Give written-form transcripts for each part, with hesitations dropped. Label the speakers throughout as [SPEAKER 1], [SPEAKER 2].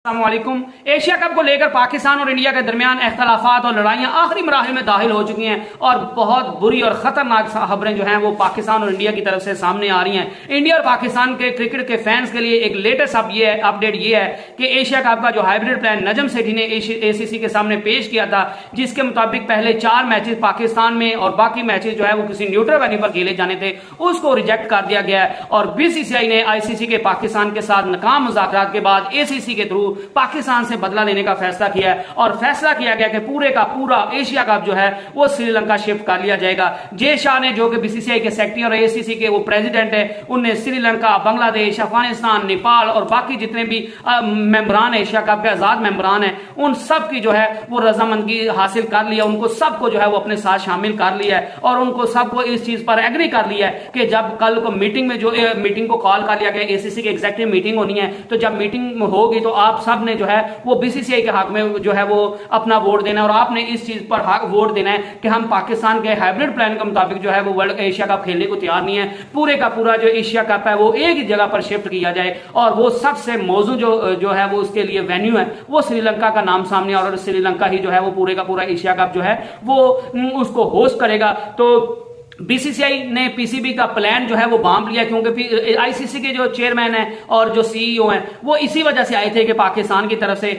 [SPEAKER 1] अस्सलामुअलैकुम। Asia cup को लेकर पाकिस्तान और इंडिया के दरमियान इख्तलाफात और लड़ाइयां आखिरी मराहिल में दाखिल हो चुकी हैं और बहुत बुरी और खतरनाक खबरें जो हैं वो पाकिस्तान और इंडिया की तरफ से सामने आ रही हैं। इंडिया और पाकिस्तान के क्रिकेट के फैंस के लिए एक लेटेस्ट अपडेट ये है कि एशिया कप का जो हाइब्रिड प्लान नजम सेठी ने ACC के सामने पेश किया था, जिसके मुताबिक पहले 4 मैचेस पाकिस्तान में और बाकी मैचेस जो है वो किसी न्यूट्रल वेन्यू पर खेले जाने थे, उसको रिजेक्ट कर दिया गया है। और BCCI ने ICC के पाकिस्तान के साथ नाकाम मुज़ाकरात के बाद ACC के थ्रू पाकिस्तान से बदला लेने का फैसला किया है और फैसला किया गया कि पूरे का पूरा एशिया कप जो है वो श्रीलंका शिफ्ट कर लिया जाएगा। जय शाह ने, जो कि BCCI के सेक्रेटरी और ACC के वो प्रेसिडेंट है, उनने श्रीलंका, बांग्लादेश, अफगानिस्तान, नेपाल और बाकी जितने भी मेंबरान एशिया कप के आजाद मेंबरान है, उन सब की जो है वो रजामंदगी हासिल कर लिया, उनको सबको जो है वो अपने साथ शामिल कर लिया है और उनको सबको इस चीज पर एग्री कर लिया है कि जब कल को मीटिंग में जो मीटिंग को कॉल कर लिया गया, ACC की एग्जेक्टिव मीटिंग होनी है, तो जब मीटिंग होगी तो आप सब ने जो है वो BCCI के हक में जो है वो अपना वोट देना है और आपने इस चीज पर हक वोट देना है कि हम पाकिस्तान के हाइब्रिड प्लान के मुताबिक जो है वो वर्ल्ड एशिया कप खेलने को तैयार नहीं है। पूरे का पूरा जो एशिया कप है वो एक ही जगह पर शिफ्ट किया जाए और वो सबसे मौजू जो है वो उसके लिए वेन्यू है वो श्रीलंका का नाम सामने और श्रीलंका ही जो है वो पूरे का पूरा एशिया कप जो है वो उसको होस्ट करेगा। तो BCCI ने PCB का प्लान जो है वो बांध लिया, क्योंकि ICC के जो चेयरमैन है और जो CEO हैं वो इसी वजह से आए थे कि पाकिस्तान की तरफ से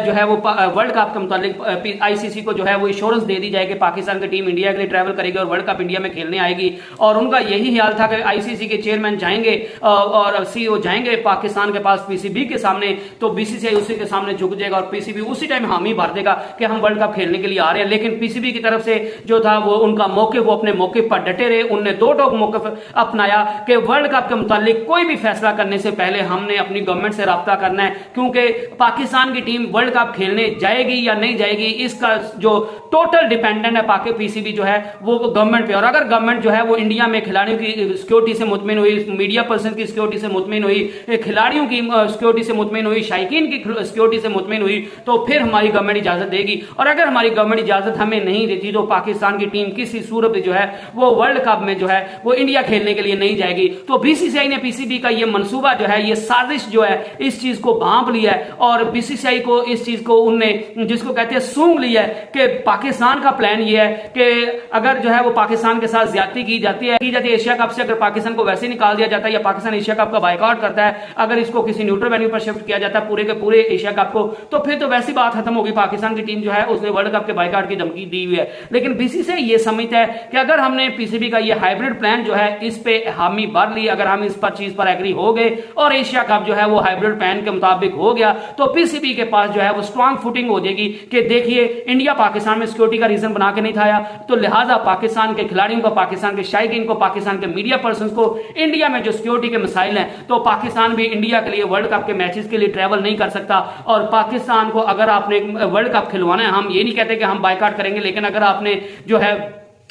[SPEAKER 1] जो है वो वर्ल्ड कप के मुताबिक ICC को जो है वो इंश्योरेंस दे दी जाए कि पाकिस्तान की टीम इंडिया के लिए ट्रैवल करेगी और वर्ल्ड कप इंडिया में खेलने आएगी। और उनका यही ख्याल था कि ICC के चेयरमैन जाएंगे और CEO जाएंगे पाकिस्तान के पास PCB के सामने, तो BCCI उसी के सामने झुक जाएगा और PCB उसी टाइम हामी भर देगा कि हम वर्ल्ड कप खेलने के लिए आ रहे हैं। लेकिन PCB की तरफ से जो था वो उनका मौके, वो अपने मौके पर डटे रहे। उनने दो टोक मौके अपनाया कि वर्ल्ड कप के मुतालिक कोई भी फैसला करने से पहले हमने अपनी गवर्नमेंट से राब्ता करना है, क्योंकि पाकिस्तान की टीम वर्ल्ड कप खेलने जाएगी या नहीं जाएगी इसका जो टोटल डिपेंडेंट है PCB जो है वो गवर्नमेंट पे। और अगर गवर्नमेंट जो है वो इंडिया में खिलाड़ियों की सिक्योरिटी से मुतमिन हुई, मीडिया पर्सन की सिक्योरिटी से मुतमिन हुई, खिलाड़ियों की सिक्योरिटी से मुतमिन हुई, शायकीन की सिक्योरिटी से मुतमिन हुई, तो फिर हमारी गवर्नमेंट इजाजत देगी। और अगर हमारी गवर्नमेंट इजाजत हमें नहीं देती तो पाकिस्तान की टीम किसी सूरत जो है वो वर्ल्ड कप में जो है वो इंडिया खेलने के लिए नहीं जाएगी। तो BCCI ने PCB का ये मंसूबा जो है, ये साजिश जो है, इस चीज को भांप लिया है और BCCI को इस चीज को उनने जिसको कहते हैं सूंघ लिया है कि पाकिस्तान का प्लान ये है कि अगर जो है वो पाकिस्तान के साथ ज्यादती की जाती है एशिया कप से, अगर पाकिस्तान को वैसे निकाल दिया जाता है या पाकिस्तान एशिया कप का बायकॉट करता है, अगर इसको किसी न्यूट्रल वेन्यू पर शिफ्ट किया जाता है पूरे के पूरे एशिया कप को, तो फिर तो वैसी बात खत्म होगी। पाकिस्तान की टीम जो है उसने वर्ल्ड कप के बायकॉट की धमकी दी हुई है। लेकिन BCCI ये समझता है कि अगर हमने PCB का ये हाइब्रिड प्लान जो है इस पे हामी भर ली, अगर हम इस पर चीज पर एग्री हो गए और एशिया कप जो है वो हाइब्रिड प्लान के मुताबिक हो गया, तो PCB के पास जो है वो स्ट्रांग फुटिंग हो जाएगी कि देखिए इंडिया पाकिस्तान में सिक्योरिटी का रीजन बना के नहीं था, तो लिहाजा पाकिस्तान के खिलाड़ियों को, पाकिस्तान के शायकीन को, पाकिस्तान के मीडिया पर्सन को इंडिया में जो सिक्योरिटी के मसाइल हैं, तो पाकिस्तान भी इंडिया के लिए वर्ल्ड कप के मैचेस के लिए ट्रैवल नहीं कर सकता। और पाकिस्तान को अगर आपने वर्ल्ड कप खिलवाना है, हम ये नहीं कहते कि हम बायकॉट करेंगे, लेकिन अगर आपने जो है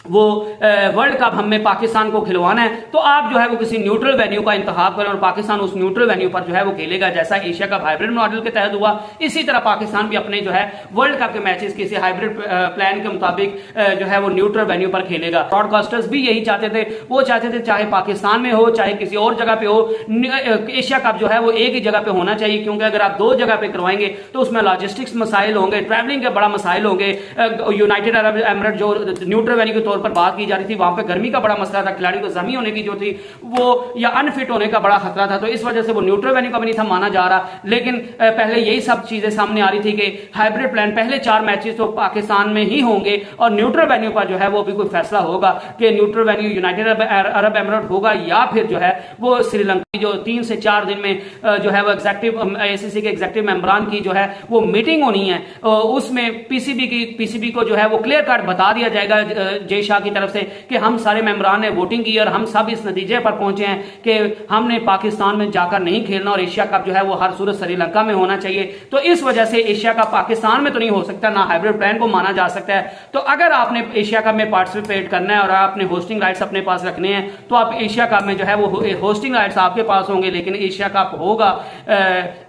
[SPEAKER 1] वो वर्ल्ड कप हमें पाकिस्तान को खिलवाना है तो आप जो है वो किसी न्यूट्रल वेन्यू का इंतखाब करें और पाकिस्तान उस न्यूट्रल वेन्यू पर जो है वो खेलेगा। जैसा एशिया कप हाइब्रिड मॉडल के तहत हुआ, इसी तरह पाकिस्तान भी अपने जो है वर्ल्ड कप के मैचेस किसी हाइब्रिड प्लान के मुताबिक जो है वो न्यूट्रल वेन्यू पर खेलेगा। ब्रॉडकास्टर्स भी यही चाहते थे, वो चाहते थे चाहे पाकिस्तान में हो चाहे किसी और जगह पे हो, एशिया कप जो है वो एक ही जगह पे होना चाहिए, क्योंकि अगर आप दो जगह पे करवाएंगे तो उसमें लॉजिस्टिक्स मसाइल होंगे, ट्रैवलिंग के बड़ा मसाइल होंगे। यूनाइटेड अरब एमिरेट जो न्यूट्रल वेन्यू के तौर पर बात की जा रही थी, वहां पे गर्मी का बड़ा मसला था, खिलाड़ी को जमी होने की जो थी वो या अनफिट होने का बड़ा खतरा था, तो इस वजह से वो न्यूट्रल वेन्यू का भी नहीं था माना जा रहा। लेकिन पहले यही सब चीजें सामने आ रही थी कि हाइब्रिड प्लान पहले 4 मैचेस तो पाकिस्तान में ही होंगे और न्यूट्रल वेन्यू पर जो है वो भी कोई फैसला होगा कि neutral venue United Arab emirate होगा या फिर जो है वो श्रीलंका। जो 3 से 4 दिन में जो है वो एग्जेक्टिव ACC के एग्जेक्टिव मेंबरान की जो है वो मीटिंग होनी है, उसमें PCB को जो है वो क्लियर कट बता दिया जाएगा जय शाह की तरफ से कि हम सारे मेंबरान ने वोटिंग की और हम सब इस नतीजे पर पहुंचे हैं कि हमने पाकिस्तान में जाकर नहीं खेलना और एशिया कप जो है वो हर सूरत श्रीलंका में होना चाहिए। तो इस वजह से एशिया कप पाकिस्तान में तो नहीं हो सकता, ना हाइब्रिड प्लान को माना जा सकता है। तो अगर आपने एशिया कप में पार्टिसिपेट करना है और आपने होस्टिंग राइट्स अपने पास रखने हैं तो आप एशिया कप में जो है वो होस्टिंग राइट्स आपके पास होंगे, लेकिन एशिया कप होगा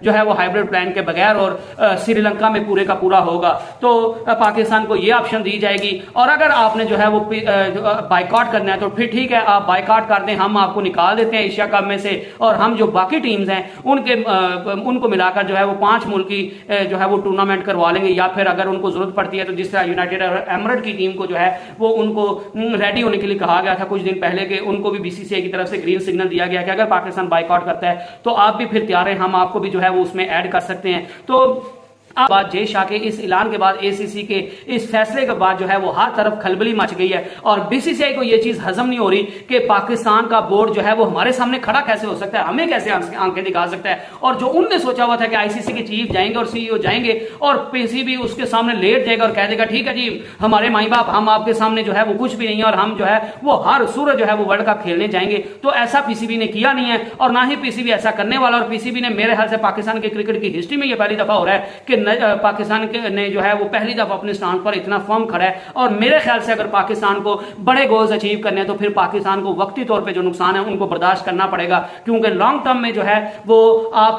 [SPEAKER 1] जो है वो हाइब्रिड प्लान के बगैर और श्रीलंका में पूरे का पूरा होगा। तो पाकिस्तान को ये ऑप्शन दी जाएगी। और अगर आपने जो है वो वो बाइकआउट करना है तो फिर ठीक है, आप बाइकआउट कर दें, हम आपको निकाल देते हैं एशिया कप में से, और हम जो बाकी टीम्स हैं उनको मिलाकर जो है वो 5 मुल्क की जो है वो टूर्नामेंट करवा लेंगे, या फिर अगर उनको जरूरत पड़ती है तो जिस तरह यूनाइटेड अरब एमिरेट की टीम को जो है वो उनको रेडी होने के लिए कहा गया था कुछ दिन पहले के, उनको भी बीसीसीआई की तरफ से ग्रीन सिग्नल दिया गया कि अगर पाकिस्तान बाइकआउट करता है तो आप भी फिर तैयार हैं, हम आपको भी जो है वो उसमें ऐड कर सकते हैं। तो अब जय शाह के इस ऐलान के बाद, एसीसी के इस फैसले के बाद जो है वो हर तरफ खलबली मच गई है, और बीसीसीआई को ये चीज हजम नहीं हो रही कि पाकिस्तान का बोर्ड जो है वो हमारे सामने खड़ा कैसे हो सकता है, हमें कैसे आंखें दिखा सकता है। और जो उनने सोचा हुआ था कि आईसीसी के चीफ जाएंगे और सीईओ जाएंगे और पीसीबी उसके सामने लेट जाएगा और कह देगा ठीक है जी हमारे माई बाप, हम आपके सामने जो है वो कुछ भी नहीं है और हम जो है वो हर सूरत जो है वो वर्ल्ड कप खेलने जाएंगे, तो ऐसा पीसीबी ने किया नहीं है और ना ही पीसीबी ऐसा करने वाला। और पीसीबी ने मेरे ख्याल से पाकिस्तान के क्रिकेट की हिस्ट्री में ये पहली दफा हो रहा है कि पाकिस्तान ने जो है वो पहली दफा अपने स्टैंड पर इतना फर्म खड़ा है। और मेरे ख्याल से अगर पाकिस्तान को बड़े गोल्स अचीव करने हैं तो फिर पाकिस्तान को वक्ती तौर पे जो नुकसान है उनको बर्दाश्त करना पड़ेगा, क्योंकि लॉन्ग टर्म में जो है वो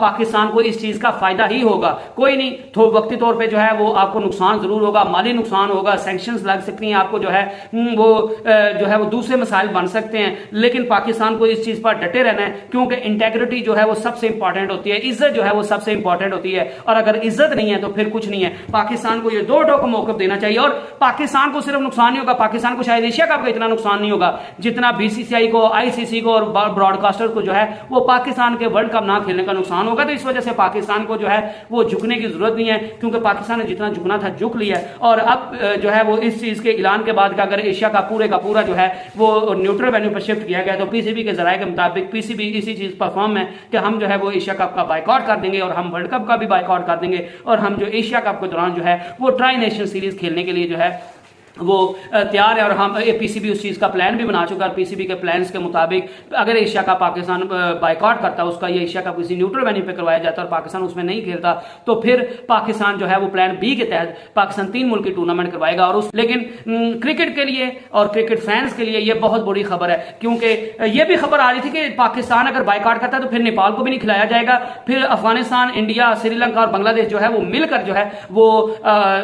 [SPEAKER 1] पाकिस्तान को इस चीज का फायदा ही होगा। कोई नहीं, तो वक्ती तौर पे जो है वो आपको नुकसान जरूर होगा, माली नुकसान होगा, सैंक्शंस लग सकती हैं, आपको जो है वो जो है वो दूसरे मसाइल बन सकते हैं, लेकिन पाकिस्तान को इस चीज पर डटे रहना है, क्योंकि इंटेग्रिटी जो है वो सबसे इंपॉर्टेंट होती है, इज्जत जो है वो सबसे इंपॉर्टेंट होती है, और अगर इज्जत नहीं है तो फिर कुछ नहीं है। पाकिस्तान को ये दो टोक मौका देना चाहिए, और पाकिस्तान को सिर्फ नुकसान नहीं होगा, पाकिस्तान को शायद एशिया कप का इतना नुकसान नहीं होगा जितना बीसीसीआई को, आईसीसी को और ब्रॉडकास्टर को जो है वो पाकिस्तान के वर्ल्ड कप ना खेलने का नुकसान होगा। तो इस वजह से पाकिस्तान को जो है वो झुकने की जरूरत नहीं है, क्योंकि पाकिस्तान ने जितना झुकना था झुक लिया है। और अब जो है वो इस चीज के ऐलान के बाद अगर एशिया का पूरा जो है वो न्यूट्रल वेन्यू पर शिफ्ट किया गया, तो पीसीबी के जराये के मुताबिक पीसीबी इसी चीज पर फर्म है कि हम जो है वो एशिया कप का बाइकआउट कर देंगे और हम वर्ल्ड कप का भी बाइकआउट कर देंगे, और हम जो एशिया कप के दौरान जो है वो ट्राई नेशन सीरीज खेलने के लिए जो है वो तैयार है। और हम पीसीबी उस चीज का प्लान भी बना चुका है। पीसीबी के प्लान्स के मुताबिक अगर एशिया का पाकिस्तान बाइकआउट करता है, उसका ये एशिया का किसी न्यूट्रल वेन्यू पे करवाया जाता है और पाकिस्तान उसमें नहीं खेलता, तो फिर पाकिस्तान जो है वो प्लान बी के तहत पाकिस्तान 3 मुल्क की टूर्नामेंट करवाएगा। और उस लेकिन क्रिकेट के लिए और क्रिकेट फैंस के लिए ये बहुत बड़ी खबर है, क्योंकि ये भी खबर आ रही थी कि पाकिस्तान अगर बाइकआउट करता है तो फिर नेपाल को भी नहीं खिलाया जाएगा, फिर अफगानिस्तान, इंडिया, श्रीलंका और बांग्लादेश जो है वो मिलकर जो है वो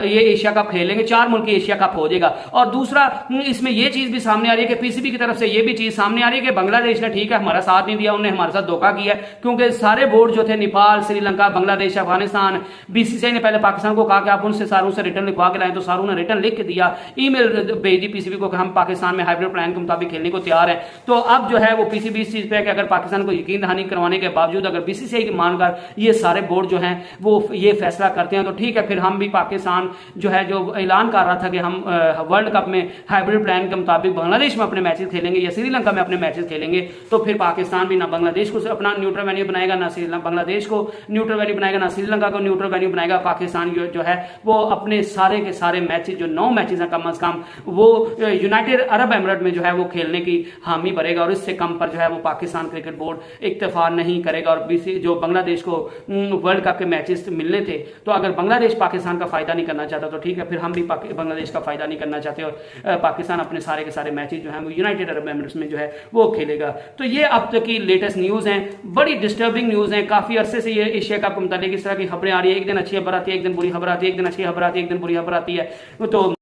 [SPEAKER 1] ये एशिया कप खेलेंगे, 4 मुल्क की एशिया कप हो जाएगा। और दूसरा इसमें यह चीज भी सामने आ रही है कि पीसीबी की तरफ से यह भी चीज सामने आ रही है कि बांग्लादेश ने ठीक है हमारा साथ नहीं दिया, उन्होंने हमारे साथ धोखा किया, क्योंकि सारे बोर्ड जो थे नेपाल, श्रीलंका, बांग्लादेश, अफगानिस्तान, बीसीसीआई ने पहले पाकिस्तान को कहा कि आप उनसे सारों से रिटर्न लिखवा के लाएं, तो सारों ने रिटर्न लिख के दिया, ईमेल भेज दी पीसीबी को कि हम पाकिस्तान में हाइब्रिड प्लान के मुताबिक खेलने को तैयार है। तो अब जो है वो पीसीबी इस चीज पे है कि अगर पाकिस्तान को यकीन दहानी करवाने के बावजूद अगर बीसीसीआई की मानकर ये सारे बोर्ड जो है वो ये फैसला करते हैं, तो ठीक है, फिर हम भी पाकिस्तान जो है जो ऐलान कर रहा था कि हम वर्ल्ड कप में हाइब्रिड प्लान के मुताबिक बांग्लादेश में अपने मैचेस खेलेंगे या श्रीलंका में अपने मैचेस खेलेंगे, तो फिर पाकिस्तान भी ना बांग्लादेश को अपना न्यूट्रल वेन्यू बनाएगा, ना बांग्लादेश को न्यूट्रल वेन्यू बनाएगा, ना श्रीलंका को न्यूट्रल वेन्यू बनाएगा। पाकिस्तान जो है वो अपने सारे के सारे मैचेस, जो 9 मैचेस हैं कम अज कम, वो यूनाइटेड अरब एमिरेट में जो है वो खेलने की हामी भरेगा, और इससे कम पर जो है वो पाकिस्तान क्रिकेट बोर्ड इक्तफा नहीं करेगा। और जो बांग्लादेश को वर्ल्ड कप के मैचेस मिलने थे, तो अगर बांग्लादेश पाकिस्तान का फायदा नहीं करना चाहता तो ठीक है, फिर हम भी बांग्लादेश का फायदा नहीं करना चाहते, और पाकिस्तान अपने सारे के सारे मैचेस जो हैं वो यूनाइटेड अरब एमिरेट्स में जो है वो खेलेगा। तो ये अब तक की लेटेस्ट न्यूज़ हैं, बड़ी डिस्टर्बिंग न्यूज़ हैं। काफ़ी अरसे से ये एशिया कप के मुताबिक इस तरह की खबरें आ रही है, एक दिन अच्छी खबर आती है, एक दिन बुरी खबर आती है, एक दिन अच्छी खबर आती है, एक दिन बुरी खबर आती है। तो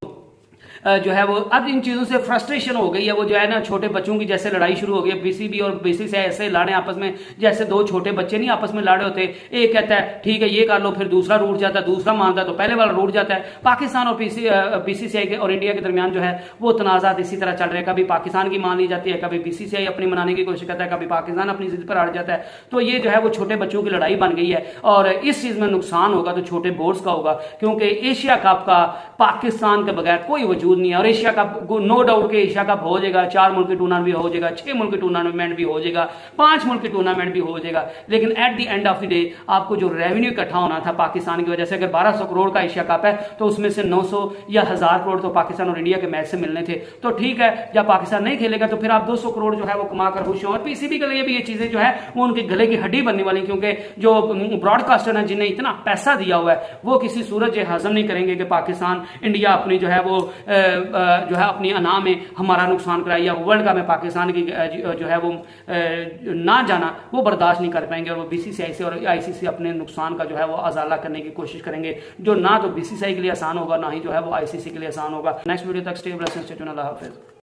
[SPEAKER 1] जो है वो अब इन चीज़ों से फ्रस्ट्रेशन हो गई है, वो जो है ना छोटे बच्चों की जैसे लड़ाई शुरू हो गई है, बीसीबी और बीसीसीआई ऐसे लड़े आपस में जैसे 2 छोटे बच्चे नहीं आपस में लड़े होते, एक कहता है ठीक है ये कर लो, फिर दूसरा रूठ जाता है, दूसरा मानता है तो पहले वाला रूठ जाता है। पाकिस्तान और बीसीसीआई के और इंडिया के दरमियान जो है वो तनाज़ात इसी तरह चल रहे हैं, कभी पाकिस्तान की मान ली जाती है, कभी बीसीसीआई अपनी मनाने की कोशिश करता है, कभी पाकिस्तान अपनी जिद पर अड़ जाता है। तो ये जो है वो छोटे बच्चों की लड़ाई बन गई है, और इस चीज़ में नुकसान होगा तो छोटे बोर्ड्स का होगा, क्योंकि एशिया कप का पाकिस्तान के बगैर कोई वजूद नहीं है। और एशिया कप नो डाउट के एशिया कप हो जाएगा, 4 मुल्क की टूर्नामेंट भी हो जाएगा, 6 मुल्क की टूर्नामेंट भी हो जाएगा, 5 मुल्क की टूर्नामेंट भी हो जाएगा, लेकिन at the end of the day आपको जो रेवेन्यू इकट्ठा होना था पाकिस्तान की वजह से, अगर 1200 करोड़ का एशिया कप है तो उसमें से 900 या 1000 करोड़ तो पाकिस्तान और इंडिया के मैच से मिलने थे। तो ठीक है, जब पाकिस्तान नहीं खेलेगा तो फिर आप 200 करोड़ जो है वो कमा कर खुश हो। और पीसीबी के लिए भी ये चीजें जो है वो उनके गले की हड्डी बनने वाली, क्योंकि जो ब्रॉडकास्टर है जिन्हें इतना पैसा दिया हुआ है वो किसी सूरत ये हजम नहीं करेंगे कि पाकिस्तान इंडिया अपनी जो है वो जो है अपनी अना में हमारा नुकसान कराए या वर्ल्ड कप में पाकिस्तान की जो है वो ना जाना वो बर्दाश्त नहीं कर पाएंगे और वो बीसीसीआई से और आईसीसी अपने नुकसान का जो है वो अजाला करने की कोशिश करेंगे, जो ना तो बीसीसीआई के लिए आसान होगा ना ही जो है वो आईसीसी के लिए आसान होगा। नेक्स्ट वीडियो तक स्टे ब्लेस्ड, स्टे ट्यून्ड, अल्लाह हाफिज़।